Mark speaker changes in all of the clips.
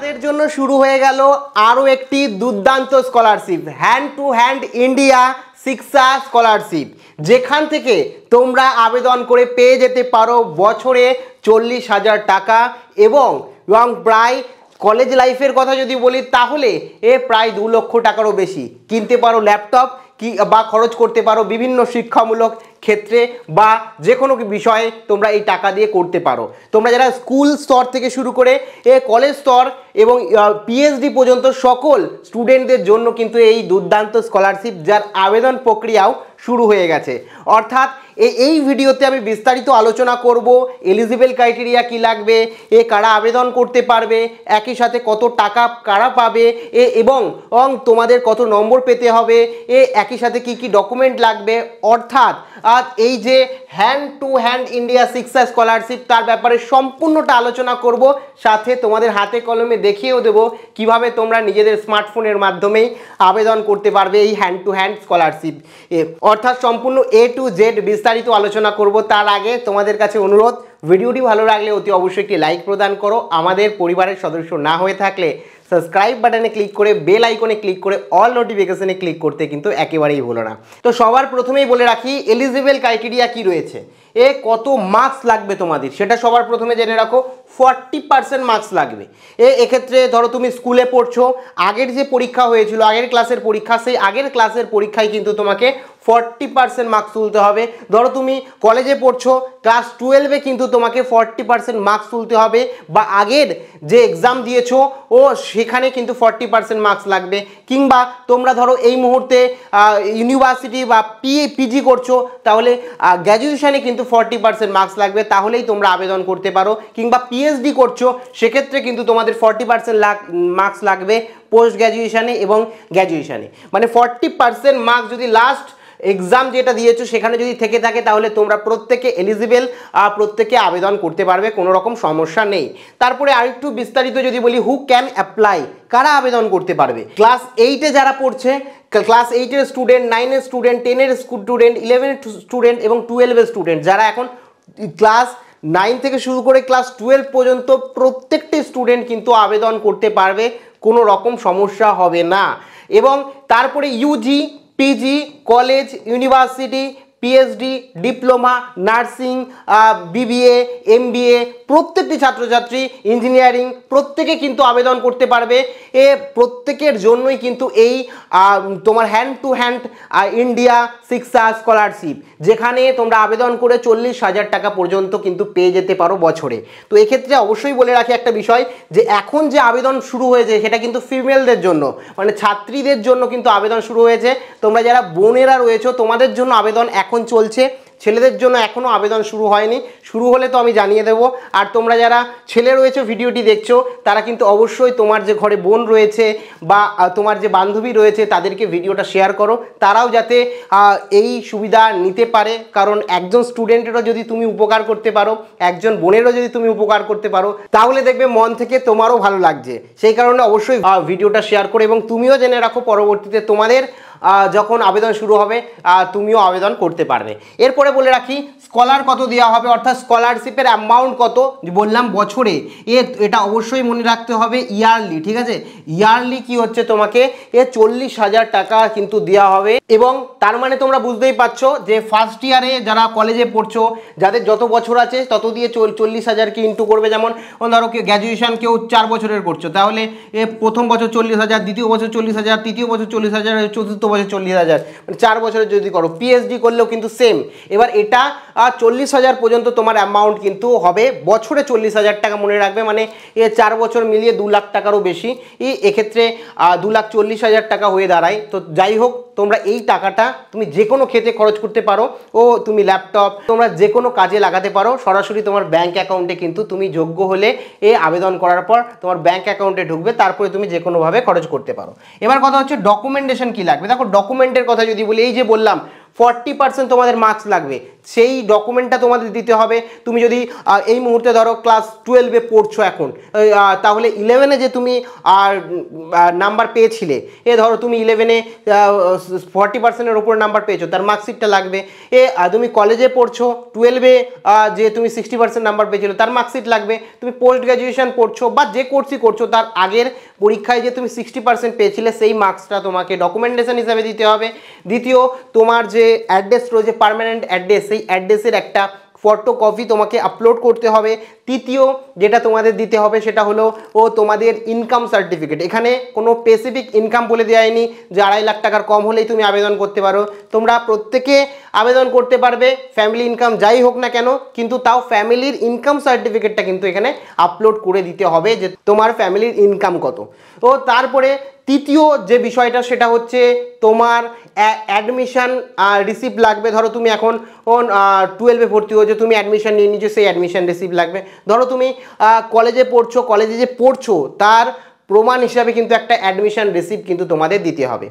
Speaker 1: তোমাদের জন্য শুরু হয়ে গেল আরও একটি দুর্দান্ত scholarship, hand to hand India শিক্ষা স্কলারশিপ, যেখান থেকে তোমরা আবেদন করে পেয়ে যেতে পারো বছরে 40,000 টাকা এবং প্রায় কলেজ লাইফের কথা যদি বলি তাহলে প্রায় 2 লক্ষ টাকারও বেশি কিনতে পারো ল্যাপটপ কি বা খরচ করতে পারো বিভিন্ন শিক্ষামূলক ক্ষেত্রে বা যে কোনো বিষয়ে তোমরা এই টাকা দিয়ে করতে পারো। তোমরা যারা স্কুল স্তর থেকে শুরু করে কলেজ স্তর এবং পিএইচডি পর্যন্ত সকল স্টুডেন্টদের জন্য কিন্তু এই দুর্দান্ত স্কলারশিপ, যার আবেদন প্রক্রিয়াও শুরু হয়ে গেছে। অর্থাৎ এই ভিডিওতে আমি বিস্তারিত আলোচনা করব এলিজিবল ক্রাইটেরিয়া কি লাগবে, কারা আবেদন করতে পারবে, একই সাথে কত টাকা কারা পাবে এবং তোমাদের কত নম্বর পেতে হবে, একই সাথে কি কি ডকুমেন্ট লাগবে। অর্থাৎ এই যে হ্যান্ড টু হ্যান্ড ইন্ডিয়া শিক্ষা স্কলারশিপ তার ব্যাপারে সম্পূর্ণটা আলোচনা করব, সাথে তোমাদের হাতে কলমে দেখিয়েও দেবো কিভাবে তোমরা নিজেদের স্মার্টফোনের মাধ্যমেই আবেদন করতে পারবে এই হ্যান্ড টু হ্যান্ড স্কলারশিপ। অর্থাৎ সম্পূর্ণ A to Z বিস্তারিত আলোচনা করব। তার আগে তোমাদের কাছে অনুরোধ, ভিডিওটি ভালো লাগলে অতি অবশ্যই একটি লাইক প্রদান করো। আমাদের পরিবারের সদস্য না হয়ে থাকলে সাবস্ক্রাইব বাটনে ক্লিক করে বেল আইকনে ক্লিক করে অল নোটিফিকেশনে ক্লিক করতে কিন্তু একেবারেই ভুলো না। তো সবার প্রথমেই বলে রাখি এলিজিবল ক্রাইটেরিয়া কি রয়েছে, কত মার্কস লাগবে তোমাদের সেটা সবার প্রথমে জেনে রাখো। 40% মার্কস লাগবে। এক্ষেত্রে ধরো তুমি স্কুলে পড়ছো, আগের যে পরীক্ষা হয়েছিল আগের ক্লাসের পরীক্ষা, সেই আগের ক্লাসের পরীক্ষায় কিন্তু তোমাকে 40% মার্কস তুলতে হবে। ধরো তুমি কলেজে পড়ছো, ক্লাস 12-এ কিন্তু তোমাকে 40% মার্কস তুলতে হবে, বা আগের যে এক্সাম দিয়েছো সেখানে কিন্তু 40% মার্কস লাগবে। কিংবা তোমরা ধরো এই মুহূর্তে ইউনিভার্সিটি বা পিজি করছো, তাহলে গ্র্যাজুয়েশনে কিন্তু 40% মার্কস লাগবে, তাহলেই তোমরা আবেদন করতে পারো। কিংবা পিএইচডি করছো, সেক্ষেত্রে কিন্তু তোমাদের 40% মার্কস লাগবে পোস্ট গ্র্যাজুয়েশনে এবং গ্র্যাজুয়েশনে। মানে 40% মার্কস যদি লাস্ট এক্সাম যেটা দিয়েছো সেখানে যদি থেকে থাকে তাহলে তোমরা প্রত্যেকে এলিজিবল, প্রত্যেকে আবেদন করতে পারবে, কোনো রকম সমস্যা নেই। তারপরে আরেকটু বিস্তারিত যদি বলি, হু ক্যান অ্যাপ্লাই, কারা আবেদন করতে পারবে। ক্লাস 8-এ যারা পড়ছে, ক্লাস 8-এর স্টুডেন্ট, 9-এর স্টুডেন্ট, 10-এর স্টুডেন্ট, 11-এর স্টুডেন্ট এবং 12-এর স্টুডেন্ট, যারা এখন ক্লাস 9 থেকে শুরু করে ক্লাস 12 পর্যন্ত প্রত্যেকটি স্টুডেন্ট কিন্তু আবেদন করতে পারবে, কোনো রকম সমস্যা হবে না। এবং তারপরে UG, PG, college, university, PhD, diploma, nursing, BBA, MBA, প্রত্যেকটি ছাত্রছাত্রী, ইঞ্জিনিয়ারিং, প্রত্যেকে কিন্তু আবেদন করতে পারবে। প্রত্যেকের জন্যই কিন্তু এই তোমার হ্যান্ড টু হ্যান্ড ইন্ডিয়া শিক্ষা স্কলারশিপ, যেখানে তোমরা আবেদন করে 40,000 টাকা পর্যন্ত কিন্তু পেয়ে যেতে পারো বছরে। তো এক্ষেত্রে অবশ্যই বলে রাখি একটা বিষয়, যে এখন যে আবেদন শুরু হয়েছে সেটা কিন্তু ফিমেলদের জন্য, মানে ছাত্রীদের জন্য কিন্তু আবেদন শুরু হয়েছে। তোমরা যারা বোনেরা রয়েছো তোমাদের জন্য আবেদন এখন চলছে, ছেলেদের জন্য এখনও আবেদন শুরু হয়নি। শুরু হলে তো আমি জানিয়ে দেবো। আর তোমরা যারা ছেলে রয়েছে ভিডিওটি দেখছো, তারা কিন্তু অবশ্যই তোমার যে ঘরে বোন রয়েছে বা তোমার যে বান্ধবী রয়েছে তাদেরকে ভিডিওটা শেয়ার করো, তারাও যাতে এই সুবিধা নিতে পারে। কারণ একজন স্টুডেন্টেরও যদি তুমি উপকার করতে পারো, একজন বোনেরও যদি তুমি উপকার করতে পারো, তাহলে দেখবে মন থেকে তোমারও ভালো লাগছে। সেই কারণে অবশ্যই ভিডিওটা শেয়ার করো এবং তুমিও জেনে রাখো পরবর্তীতে তোমাদের যখন আবেদন শুরু হবে তুমিও আবেদন করতে পারবে। এরপরে বলে রাখি স্কলার কত দেওয়া হবে, অর্থাৎ স্কলারশিপের অ্যামাউন্ট কত বললাম বছরে, এটা অবশ্যই মনে রাখতে হবে ইয়ারলি। ঠিক আছে, ইয়ারলি কি হচ্ছে তোমাকে 40,000 টাকা কিন্তু দেওয়া হবে। এবং তার মানে তোমরা বুঝতেই পারছো যে ফার্স্ট ইয়ারে যারা কলেজে পড়ছো, যাদের যত বছর আছে তত দিয়ে 40,000 কি ইন্টু করবে। যেমন ধরো গ্র্যাজুয়েশন কেউ 4 বছরের করছো, তাহলে প্রথম বছর 40,000, দ্বিতীয় বছর 40,000, তৃতীয় বছর 40,000, চতুর্থ বছর 40,000, মানে 4 বছরের যদি করো। পিএইচডি করলেও কিন্তু সেম। এবার এটা 40,000 পর্যন্ত তোমার অ্যামাউন্ট কিন্তু হবে বছরে 40,000 টাকা, মনে রাখবে। মানে 4 বছর মিলিয়ে 2 লাখ টাকারও বেশি, এক্ষেত্রে 2,40,000 টাকা হয়ে দাঁড়ায়। তো যাই হোক, তোমরা এই টাকাটা তুমি যে কোনো ক্ষেত্রে খরচ করতে পারো, তুমি ল্যাপটপ তোমরা যে কোনো কাজে লাগাতে পারো। সরাসরি তোমার ব্যাঙ্ক অ্যাকাউন্টে কিন্তু তুমি যোগ্য হলে আবেদন করার পর তোমার ব্যাঙ্ক অ্যাকাউন্টে ঢুকবে, তারপরে তুমি যে কোনোভাবে খরচ করতে পারো। এবার কথা হচ্ছে ডকুমেন্টেশন কি লাগবে। দেখো ডকুমেন্টের কথা যদি বলি, এই যে বললাম 40% তোমাদের মার্কস লাগবে, সেই ডকুমেন্টটা তোমাদের দিতে হবে। তুমি যদি এই মুহূর্তে ধরো ক্লাস 12-এ পড়ছো এখন, তাহলে 11-এ যে তুমি নাম্বার পেয়েছিলে, ধরো তুমি 11-এ 40%-এর ওপর নাম্বার পেয়েছো, তার মার্কশিটটা লাগবে। তুমি কলেজে পড়ছো, 12-এ যে তুমি 60% নাম্বার পেয়েছিল তার মার্কশিট লাগবে। তুমি পোস্ট গ্র্যাজুয়েশন পড়ছো বা যে কোর্সই করছো, তার আগের পরীক্ষায় যে তুমি 60% পেয়েছিলে সেই মার্কসটা তোমাকে ডকুমেন্টেশন হিসাবে দিতে হবে। দ্বিতীয়, তোমার যে অ্যাড্রেস রয়েছে, পার্মানেন্ট অ্যাড্রেস, সেই অ্যাড্রেসের একটা ফটোকপি তোমাকে আপলোড করতে হবে। তৃতীয় যেটা তোমাদের দিতে হবে সেটা হলো তোমাদের ইনকাম সার্টিফিকেট। এখানে কোনো স্পেসিফিক ইনকাম বলে দেওয়া হয়নি যে 2.5 লাখ টাকার কম হলেই তুমি আবেদন করতে পারো। তোমরা প্রত্যেকে আবেদন করতে পারবে, ফ্যামিলি ইনকাম যাই হোক না কেন, কিন্তু তাও ফ্যামিলির ইনকাম সার্টিফিকেটটা কিন্তু এখানে আপলোড করে দিতে হবে যে তোমার ফ্যামিলির ইনকাম কত। তারপরে তৃতীয় যে বিষয়টা সেটা হচ্ছে তোমার অ্যাডমিশন রিসিপ্ট লাগবে। ধরো তুমি এখন 12-এ ভর্তি হয়েছো, তুমি অ্যাডমিশন নিয়ে নিচ্ছো, সেই অ্যাডমিশন রিসিপ্ট লাগবে। ধরো তুমি কলেজে পড়ছো, কলেজে যে পড়ছো তার প্রমাণ হিসাবে কিন্তু একটা অ্যাডমিশন রিসিপ্ট কিন্তু তোমাদের দিতে হবে।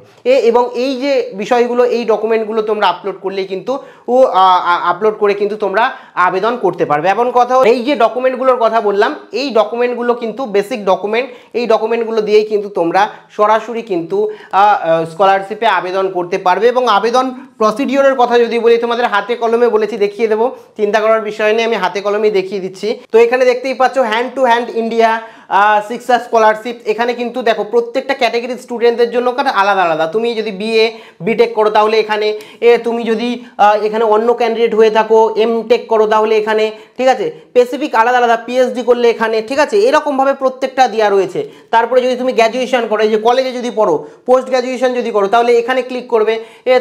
Speaker 1: এবং এই যে বিষয়গুলো, এই ডকুমেন্টগুলো তোমরা আপলোড করলেই কিন্তু আপলোড করে কিন্তু তোমরা আবেদন করতে পারবে। এমন কথা, এই যে ডকুমেন্টগুলোর কথা বললাম, এই ডকুমেন্টগুলো কিন্তু বেসিক ডকুমেন্ট, এই ডকুমেন্টগুলো দিয়েই কিন্তু তোমরা সরাসরি কিন্তু স্কলারশিপে আবেদন করতে পারবে। এবং আবেদন প্রসিডিওরের কথা যদি বলি, তোমাদের হাতে কলমে বলেছি, দেখিয়ে দেবো, চিন্তা করার বিষয় নেই, আমি হাতে কলমেই দেখিয়ে দিচ্ছি। তো এখানে দেখতেই পাচ্ছ হ্যান্ড টু হ্যান্ড ইন্ডিয়া শিক্ষা স্কলারশিপ। এখানে কিন্তু দেখো প্রত্যেকটা ক্যাটাগরির স্টুডেন্টদের জন্য আলাদা আলাদা। তুমি যদি বিএ বিটেক করো তাহলে এখানে, তুমি যদি এখানে অন্য ক্যান্ডিডেট হয়ে থাকো, এমটেক করো তাহলে এখানে, ঠিক আছে, স্পেসিফিক আলাদা আলাদা, পিএইচডি করলে এখানে, ঠিক আছে, এরকমভাবে প্রত্যেকটা দেওয়া রয়েছে। তারপরে যদি তুমি গ্র্যাজুয়েশন করো, এই যে কলেজে যদি পড়ো, পোস্ট গ্র্যাজুয়েশন যদি করো তাহলে এখানে ক্লিক করবে।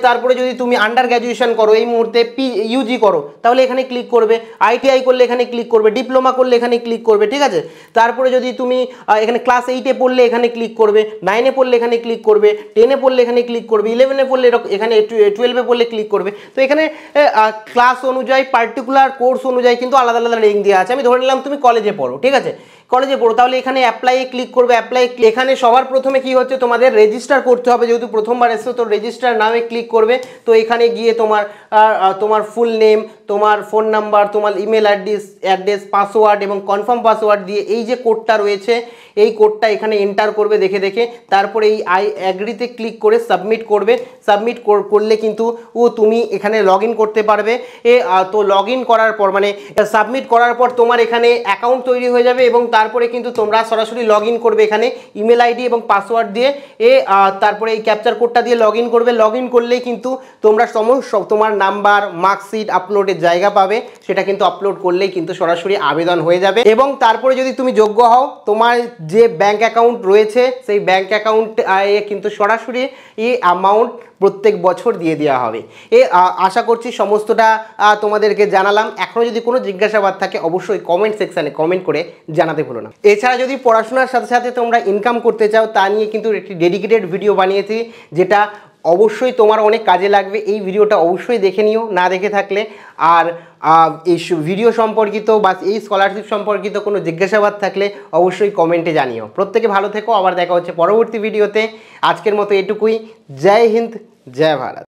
Speaker 1: তারপরে যদি তুমি আন্ডার গ্র্যাজুয়েশন করো, এই মুহূর্তে ইউজি করো তাহলে এখানে ক্লিক করবে। আইটিআই করলে এখানে ক্লিক করবে, ডিপ্লোমা করলে এখানে ক্লিক করবে, ঠিক আছে। তারপরে যদি তুমি এখানে ক্লাস 8-এ পড়লে এখানে ক্লিক করবে, 9-এ পড়লে এখানে ক্লিক করবে, 10-এ পড়লে এখানে ক্লিক করবে, 11-এ পড়লে এখানে, 12-এ পড়লে ক্লিক করবে। তো এখানে ক্লাস অনুযায়ী, পার্টিকুলার কোর্স অনুযায়ী কিন্তু আলাদা আলাদা লিঙ্ক দেওয়া আছে। আমি ধরে নিলাম তুমি কলেজে পড়ো, ঠিক আছে, কলেজে পড়ো, তাহলে এখানে অ্যাপ্লাইয়ে ক্লিক করবে। এখানে সবার প্রথমে কি হচ্ছে, তোমাদের রেজিস্টার করতে হবে, যেহেতু প্রথমবার এসছো তো রেজিস্টার নামে ক্লিক করবে। তো এখানে গিয়ে তোমার ফুল নেম, তোমার ফোন নাম্বার, তোমার ইমেল অ্যাড্রেস, পাসওয়ার্ড এবং কনফার্ম পাসওয়ার্ড দিয়ে এই যে কোডটা রয়েছে এই কোডটা এখানে এন্টার করবে দেখে দেখে। তারপরে এই আই অ্যাগ্রিতে ক্লিক করে সাবমিট করবে। সাবমিট করলে কিন্তু তুমি এখানে লগ ইন করতে পারবে। তো লগ ইন করার পর, মানে সাবমিট করার পর তোমার এখানে অ্যাকাউন্ট তৈরি হয়ে যাবে এবং তারপরে কিন্তু তোমরা সরাসরি লগ ইন করবে এখানে ইমেল আইডি এবং পাসওয়ার্ড দিয়ে। তারপরে এই ক্যাপচার কোডটা দিয়ে লগ ইন করবে। লগ ইন করলেই কিন্তু তোমরা তোমার নাম্বার, মার্কশিট আপলোডের জায়গা পাবে, সেটা কিন্তু আপলোড করলেই কিন্তু সরাসরি আবেদন হয়ে যাবে। এবং তারপরে যদি তুমি যোগ্য হও, তোমার যে ব্যাংক অ্যাকাউন্ট রয়েছে সেই ব্যাংক অ্যাকাউন্ট কিন্তু সরাসরি এই অ্যামাউন্ট প্রত্যেক বছর দিয়ে দেওয়া হবে। আশা করছি সমস্তটা তোমাদেরকে জানালাম। এখনও যদি কোনো জিজ্ঞাসাবাদ থাকে অবশ্যই কমেন্ট সেকশানে কমেন্ট করে জানাতে ভুলো না। এছাড়া যদি পড়াশোনার সাথে সাথে তোমরা ইনকাম করতে চাও তা নিয়ে কিন্তু একটি ডেডিকেটেড ভিডিও বানিয়েছি, যেটা অবশ্যই তোমার অনেক কাজে লাগবে। এই ভিডিওটা অবশ্যই দেখে নিও না দেখে থাকলে। আর এই ভিডিও সম্পর্কিত বা এই স্কলারশিপ সম্পর্কিত কোনো জিজ্ঞাসাবাদ থাকলে অবশ্যই কমেন্টে জানিও। প্রত্যেকে ভালো থেকো, আবার দেখা হচ্ছে পরবর্তী ভিডিওতে। আজকের মতো এটুকুই। জয় হিন্দ, জয় ভারত।